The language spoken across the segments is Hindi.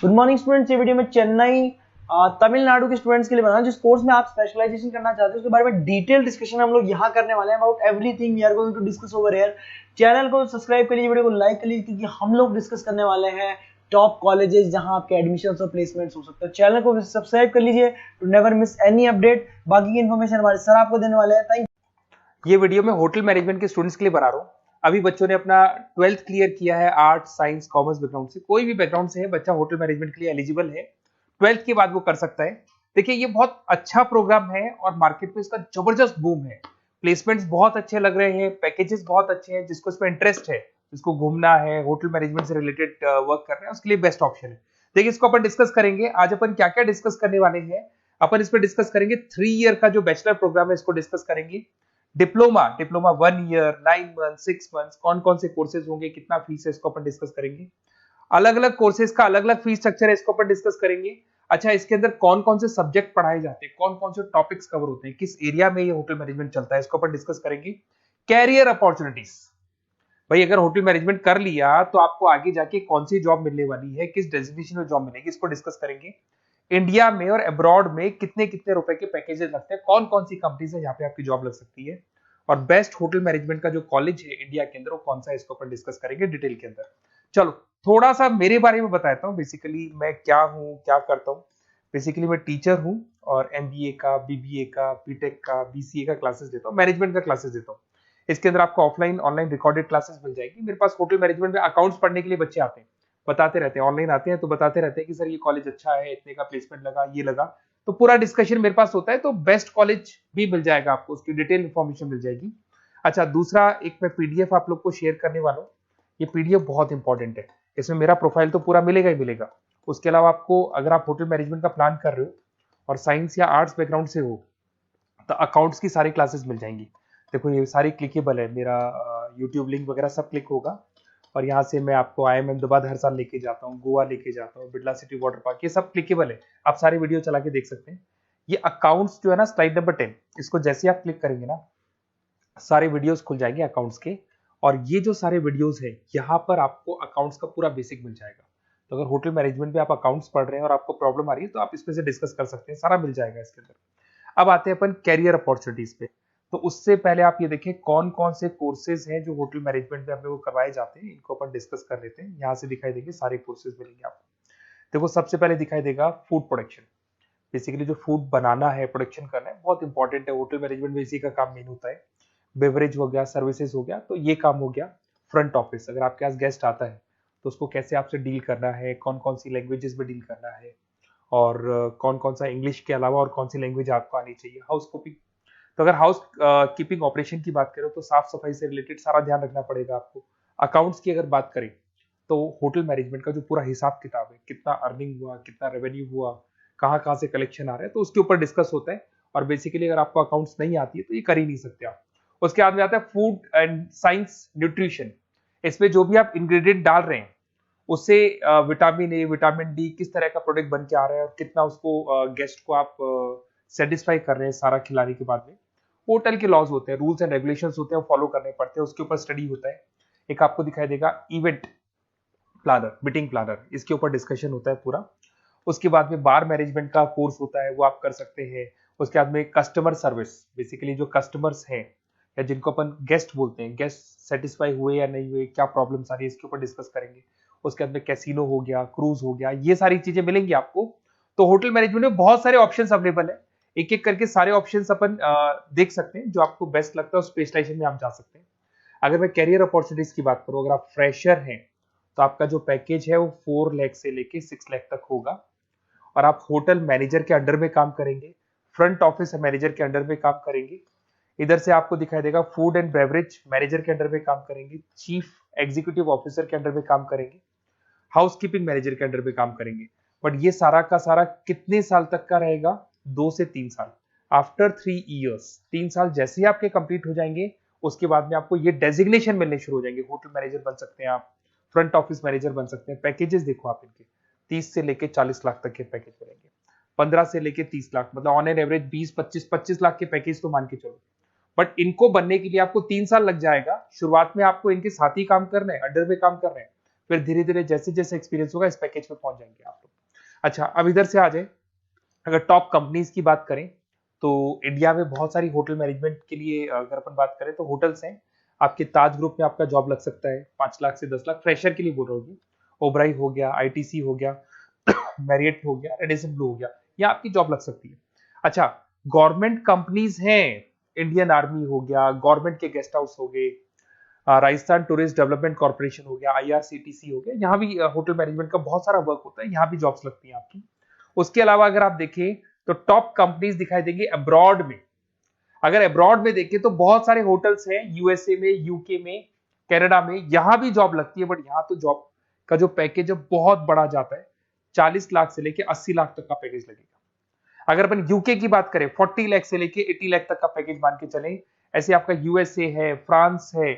गुड मॉर्निंग स्टूडेंट्स, ये वीडियो में चेन्नई तमिलनाडु के स्टूडेंट्स के लिए बना जिस कोर्स में आप स्पेशलाइजेशन करना चाहते हो उसके बारे में डिटेल डिस्कशन हम लोग यहाँ करने वाले हैं। About everything we are going to discuss over here. Channel को सब्सक्राइब कर लीजिए, वीडियो को लाइक कर लीजिए, क्योंकि हम लोग डिस्कस करने वाले हैं टॉप कॉलेजेस जहां आपके एडमिशंस और प्लेसमेंट्स हो सकते हैं। चैनल को सब्सक्राइब कर लीजिए to never miss any update. बाकी की इन्फॉर्मेशन हमारे सर आपको देने वाले हैं। Thank you. ये वीडियो मैं होटल मैनेजमेंट के स्टूडेंट्स के लिए बना रहा हूँ। अभी बच्चों ने अपना 12th क्लियर किया है आर्ट साइंस कॉमर्स बैकग्राउंड से, कोई भी बैकग्राउंड से है बच्चा होटल मैनेजमेंट के लिए एलिजिबल है। 12th के बाद वो कर सकता है। देखिए ये बहुत अच्छा प्रोग्राम है और मार्केट में इसका जबरदस्त बूम है। प्लेसमेंट्स बहुत अच्छे लग रहे हैं, पैकेजेस बहुत अच्छे हैं। जिसको इसमें इंटरेस्ट है, जिसको घूमना है, होटल मैनेजमेंट से रिलेटेड वर्क करना है, उसके लिए बेस्ट ऑप्शन है। देखिए इसको अपन डिस्कस करेंगे। आज अपन क्या क्या डिस्कस करने वाले हैं। अपन इसमें डिस्कस करेंगे 3 ईयर का जो बैचलर प्रोग्राम है इसको डिस्कस करेंगे। डिप्लोमा 1 ईयर 9 मंथ 6 मंथ कौन कौन से कोर्सेज होंगे, कितना फीस है, इसको अपन डिस्कस करेंगे। अलग अलग कोर्सेज का अलग अलग फीस स्ट्रक्चर है, इसको अपन डिस्कस करेंगे। अच्छा, इसके अंदर कौन कौन से सब्जेक्ट पढ़ाए जाते हैं, कौन कौन से टॉपिक्स कवर होते हैं, किस एरिया में ये होटल मैनेजमेंट चलता है, इसको अपन डिस्कस करेंगे। कैरियर अपॉर्चुनिटीज, भाई अगर होटल मैनेजमेंट कर लिया तो आपको आगे जाके कौन सी जॉब मिलने वाली है, किस डेजिग्नेशन में जॉब मिलेगी, इसको डिस्कस करेंगे। इंडिया में और अब्रॉड में कितने कितने रुपए के पैकेजेस लगते हैं, कौन कौन सी कंपनीज है जहां पे आपकी जॉब लग सकती है, और बेस्ट होटल मैनेजमेंट का जो कॉलेज है इंडिया के अंदर वो कौन सा है, इसको अपन डिस्कस करेंगे डिटेल के अंदर। चलो थोड़ा सा मेरे बारे में बताता हूँ। बेसिकली मैं क्या हूँ, क्या करता हूँ। बेसिकली मैं टीचर हूँ और एमबीए का, बीबीए का, बीटेक का, बीसीए का क्लासेस देता हूँ, मैनेजमेंट का क्लासेस देता हूँ। इसके अंदर आपको ऑफलाइन ऑनलाइन रिकॉर्डेड क्लासेस मिल जाएगी। मेरे पास होटल मैनेजमेंट में अकाउंट्स पढ़ने के लिए बच्चे आते हैं, बताते रहते हैं, ऑनलाइन आते हैं तो बताते रहते हैं कि सर ये कॉलेज अच्छा है, इतने का प्लेसमेंट लगा, ये लगा। तो पूरा डिस्कशन मेरे पास होता है, तो बेस्ट कॉलेज भी मिल जाएगा आपको, उसकी डिटेल इंफॉर्मेशन मिल जाएगी। अच्छा, दूसरा एक मैं पीडीएफ आप लोग को शेयर करने वाला हूँ। ये पीडीएफ बहुत इंपॉर्टेंट है, इसमें मेरा प्रोफाइल तो पूरा मिलेगा ही मिलेगा। उसके अलावा आपको अगर आप होटल मैनेजमेंट का प्लान कर रहे हो और साइंस या आर्ट्स बैकग्राउंड से हो तो अकाउंट्स की सारी क्लासेस मिल जाएंगी। देखो ये सारी क्लिकेबल है, मेरा यूट्यूब लिंक वगैरह सब क्लिक होगा और यहाँ से मैं आपको IIM अहमदाबाद हर साल लेके जाता हूँ, गोवा लेके जाता हूँ, बिरला सिटी वाटर पार्क, ये सब क्लिकेबल है। आप सारी वीडियो चला के देख सकते हैं। ये अकाउंट्स जो है ना, स्लाइड नंबर 10, इसको जैसे आप क्लिक करेंगे ना सारे वीडियोस खुल जाएंगे अकाउंट्स के। और ये जो सारे वीडियोस है यहाँ पर आपको अकाउंट्स का पूरा बेसिक मिल जाएगा। तो अगर होटल मैनेजमेंट में आप अकाउंट्स पढ़ रहे हैं और आपको प्रॉब्लम आ रही है तो आप इसमें से डिस्कस कर सकते हैं, सारा मिल जाएगा इसके अंदर। अब आते हैं अपन कैरियर अपॉर्चुनिटीज पे। तो उससे पहले आप ये देखें कौन कौन से कोर्सेज हैं जो होटल मैनेजमेंट में अपने को करवाए जाते हैं, इनको अपन डिस्कस कर लेते हैं। यहाँ से दिखाई देंगे सारे कोर्सेज मिलेंगे आपको। देखो सबसे पहले दिखाई देगा फूड प्रोडक्शन। बेसिकली जो फूड बनाना है, प्रोडक्शन करना है, बहुत इंपॉर्टेंट है। होटल मैनेजमेंट में इसी का काम मेन होता है। बेवरेज हो गया, सर्विसेज हो गया, तो ये काम हो गया। फ्रंट ऑफिस, अगर आपके पास गेस्ट आता है तो उसको कैसे आपसे डील करना है, कौन कौन सी लैंग्वेजेस में डील करना है, और कौन कौन सा इंग्लिश के अलावा और कौन सी लैंग्वेज आपको आनी चाहिए। हाउस कीपिंग, तो अगर हाउस कीपिंग ऑपरेशन की बात करें तो साफ सफाई से रिलेटेड सारा ध्यान रखना पड़ेगा आपको। अकाउंट्स की अगर बात करें तो होटल मैनेजमेंट का जो पूरा हिसाब किताब है, कितना अर्निंग हुआ, कितना रेवेन्यू हुआ, कहाँ कहाँ से कलेक्शन आ रहा है, तो उसके ऊपर डिस्कस होता है। और बेसिकली अगर आपको अकाउंट्स नहीं आती है तो ये कर ही नहीं सकते आप। उसके बाद में आता है फूड एंड साइंस न्यूट्रिशन। इसमें जो भी आप इंग्रेडिएंट डाल रहे हैं उससे विटामिन ए, विटामिन डी, किस तरह का प्रोडक्ट बन के आ रहा है और कितना उसको गेस्ट को आप सेटिस्फाई कर रहे हैं सारा खिलाने के बाद में। होटल के लॉज होते हैं, रूल्स एंड रेगुलेशंस होते हैं, वो फॉलो करने पड़ते हैं, उसके ऊपर स्टडी होता है। एक आपको दिखाई देगा इवेंट प्लानर, मीटिंग प्लानर, इसके ऊपर डिस्कशन होता है पूरा। उसके बाद में बार मैनेजमेंट का कोर्स होता है, वो आप कर सकते हैं। उसके बाद में कस्टमर सर्विस, बेसिकली जो कस्टमर्स हैं या जिनको अपन गेस्ट बोलते हैं, गेस्ट सेटिस्फाई हुए या नहीं हुए, क्या प्रॉब्लम्स आ रही है, इसके ऊपर डिस्कस करेंगे। उसके बाद में कैसीनो हो गया, क्रूज हो गया, ये सारी चीजें मिलेंगी आपको। तो होटल मैनेजमेंट में बहुत सारे ऑप्शंस अवेलेबल है, एक एक करके सारे ऑप्शंस अपन देख सकते हैं। जो आपको बेस्ट लगता है उस स्पेशलाइजेशन में आप जा सकते हैं। अगर मैं कैरियर अपॉर्चुनिटीज की बात करूं, अगर आप फ्रेशर हैं तो आपका जो पैकेज है वो 4 लाख से लेके 6 लाख तक होगा। और आप होटल मैनेजर के अंडर में काम करेंगे, फ्रंट ऑफिस मैनेजर के अंडर में काम करेंगे। इधर से आपको दिखाई देगा फूड एंड बेवरेज मैनेजर के अंडर में काम करेंगे, चीफ एग्जीक्यूटिव ऑफिसर के अंडर में काम करेंगे, हाउसकीपिंग मैनेजर के अंडर में काम करेंगे। बट ये सारा का सारा कितने साल तक का रहेगा? 2 से 3 साल। आफ्टर 3 ईयर्स, 3 साल जैसे ही आपके कंप्लीट हो जाएंगे उसके बाद में आपको ये डेजिग्नेशन मिलने शुरू हो जाएंगे। होटल मैनेजर बन सकते हैं आप, फ्रंट ऑफिस मैनेजर बन सकते हैं। पैकेजेस देखो आप इनके, 30 से लेके 40 लाख तक के पैकेज मिलेंगे, 15 से लेके 30 लाख, मतलब ऑन एन एवरेज 20-25 लाख के पैकेज तो मान के चलो। बट इनको बनने के लिए आपको 3 साल लग जाएगा। शुरुआत में आपको इनके साथ ही काम करना है, अंडर में काम कर रहे हैं, फिर धीरे धीरे जैसे जैसे एक्सपीरियंस होगा इस पैकेज पे पहुंच जाएंगे आप लोग। अच्छा, अब इधर से आ जाए, अगर टॉप कंपनीज की बात करें तो इंडिया में बहुत सारी होटल मैनेजमेंट के लिए अगर अपन बात करें तो होटल्स हैं। आपके ताज ग्रुप में आपका जॉब लग सकता है 5 लाख से 10 लाख, फ्रेशर के लिए बोल रहा हूँ। ओबराई हो गया, आईटीसी हो गया, मैरियट हो गया, रेडिसन ब्लू हो गया, यहाँ आपकी जॉब लग सकती है। अच्छा, गवर्नमेंट कंपनीज हैं, इंडियन आर्मी हो गया, गवर्नमेंट के गेस्ट हाउस हो गए, राजस्थान टूरिस्ट डेवलपमेंट कॉर्पोरेशन हो गया, आईआरसीटीसी हो गया, यहाँ भी होटल मैनेजमेंट का बहुत सारा वर्क होता है, यहाँ भी जॉब्स लगती हैं आपकी। उसके अलावा अगर आप देखें तो टॉप कंपनीज दिखाई देंगे अब्रॉड में। अगर अब्रॉड में देखें तो बहुत सारे होटल्स हैं यूएसए में, यूके में, कनाडा में, यहां भी जॉब लगती है। बट यहाँ तो जॉब का जो पैकेज है बहुत बड़ा जाता है, 40 लाख से लेके 80 लाख तक का पैकेज लगेगा। अगर अपन यूके की बात करें 40 लाख से लेके 80 लाख तक का पैकेज मान के चलें। ऐसे आपका यूएसए है, फ्रांस है,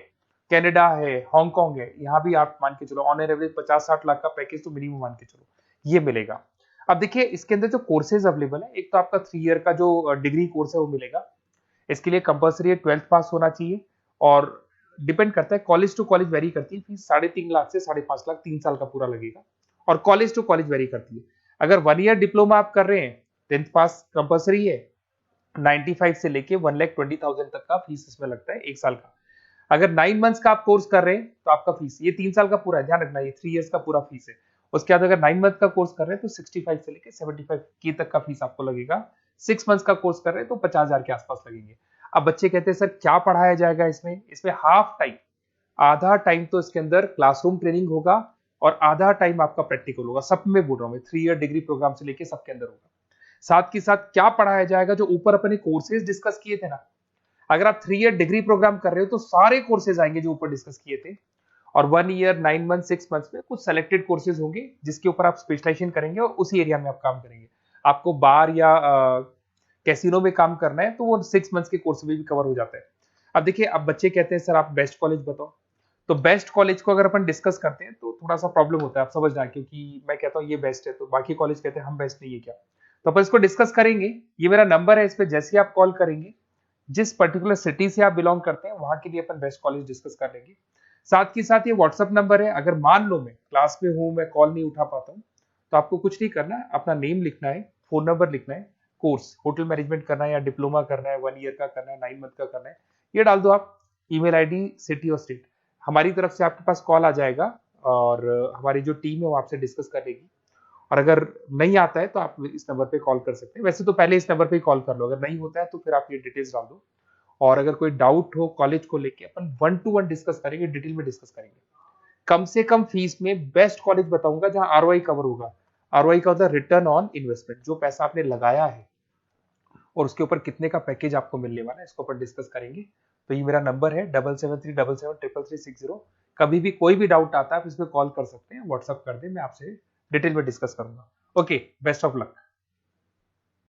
कनाडा है, हांगकांग है, यहाँ भी आप मान के चलो ऑन एन एवरेज 50-60 लाख का पैकेज तो मिनिमम मान के चलो ये मिलेगा। अब देखिए इसके अंदर जो कोर्सेज अवेलेबल है, एक तो आपका 3 ईयर का जो डिग्री कोर्स है वो मिलेगा। इसके लिए कंपलसरी 12th पास होना चाहिए और डिपेंड करता है, कॉलेज टू कॉलेज वेरी करती है। फीस 3.5 लाख से 5.5 लाख 3 साल का पूरा लगेगा और कॉलेज टू कॉलेज वेरी करती है। अगर 1 ईयर डिप्लोमा आप कर रहे हैं, 10th पास कंपलसरी है, 95 से लेके 1,20,000 तक का फीस इसमें लगता है 1 साल का। अगर 9 मंथ्स का आप कोर्स कर रहे हैं तो आपका फीस, ये 3 साल का पूरा है, ध्यान रखना, ये 3 इयर्स का पूरा फीस है। उसके बाद अगर 9 मंथ का कोर्स कर रहे हैं तो 65 से लेके 75 के तक का फीस आपको लगेगा। 6 मंथ्स का कोर्स कर रहे हैं तो 50,000 के आसपास लगेंगे। अब बच्चे कहते हैं सर क्या पढ़ाया जाएगा इसमें? इसमें हाफ टाइम, आधा टाइम तो इसके अंदर क्लासरूम ट्रेनिंग होगा और आधा टाइम आपका प्रैक्टिकल होगा। सब में बोल रहा हूँ मैं, 3 ईयर डिग्री प्रोग्राम से लेके सबके अंदर होगा। साथ के साथ क्या पढ़ाया जाएगा, जो ऊपर अपने कोर्सेज डिस्कस किए थे ना, अगर आप 3 ईयर डिग्री प्रोग्राम कर रहे हो तो सारे कोर्सेज आएंगे जो ऊपर डिस्कस किए थे। और 1 ईयर, 9 मंथ, 6 मंथ्स में कुछ सेलेक्टेड कोर्सेज होंगे जिसके ऊपर आप स्पेशलाइजेशन करेंगे और उसी एरिया में आप काम करेंगे। आपको बार या कैसीनो में काम करना है तो वो 6 मंथ्स के कोर्स में भी कवर हो जाता है। अब देखिए, अब बच्चे कहते हैं सर आप बेस्ट कॉलेज बताओ। तो बेस्ट कॉलेज को अगर अपन डिस्कस करते हैं तो थोड़ा सा प्रॉब्लम होता है, आप समझना, क्योंकि मैं कहता हूँ ये बेस्ट है तो बाकी कॉलेज कहते हैं हम बेस्ट नहीं है क्या। तो अपन इसको डिस्कस करेंगे। ये मेरा नंबर है, इस पे जैसे आप कॉल करेंगे, जिस पर्टिकुलर सिटी से आप बिलोंग करते हैं वहां के लिए अपन बेस्ट कॉलेज डिस्कस कर लेंगे। साथ ही साथ ये व्हाट्सअप नंबर है, अगर मान लो मैं क्लास में हूं, मैं कॉल नहीं उठा पाता हूं, तो आपको कुछ नहीं करना है, अपना नेम लिखना है, फोन नंबर लिखना है, कोर्स होटल मैनेजमेंट करना है या डिप्लोमा करना है, 1 ईयर का करना है, 9 मंथ का करना है, ये डाल दो आप, ईमेल आईडी, सिटी और स्टेट। हमारी तरफ से आपके पास कॉल आ जाएगा और हमारी जो टीम है वो आपसे डिस्कस कर लेगी। और अगर नहीं आता है तो आप इस नंबर पे कॉल कर सकते हैं। वैसे तो पहले इस नंबर पे कॉल कर लो, अगर नहीं होता है तो फिर आप ये डिटेल्स डाल दो। और अगर कोई डाउट हो कॉलेज को लेके, अपन 1 to 1 डिस्कस करेंगे, डिटेल में डिस्कस करेंगे। कम से कम फीस में बेस्ट कॉलेज बताऊंगा जहां आरओआई कवर होगा। आरओआई का होता है रिटर्न ऑन इन्वेस्टमेंट, जो पैसा आपने लगाया है और उसके ऊपर कितने का पैकेज आपको मिलने वाला है, इसको अपन डिस्कस करेंगे। तो ये मेरा नंबर है 7737733360। कभी भी कोई भी डाउट आता है आप इस पर कॉल कर सकते हैं, व्हाट्सअप कर दे, मैं आपसे डिटेल में डिस्कस करूंगा। Okay, best of luck.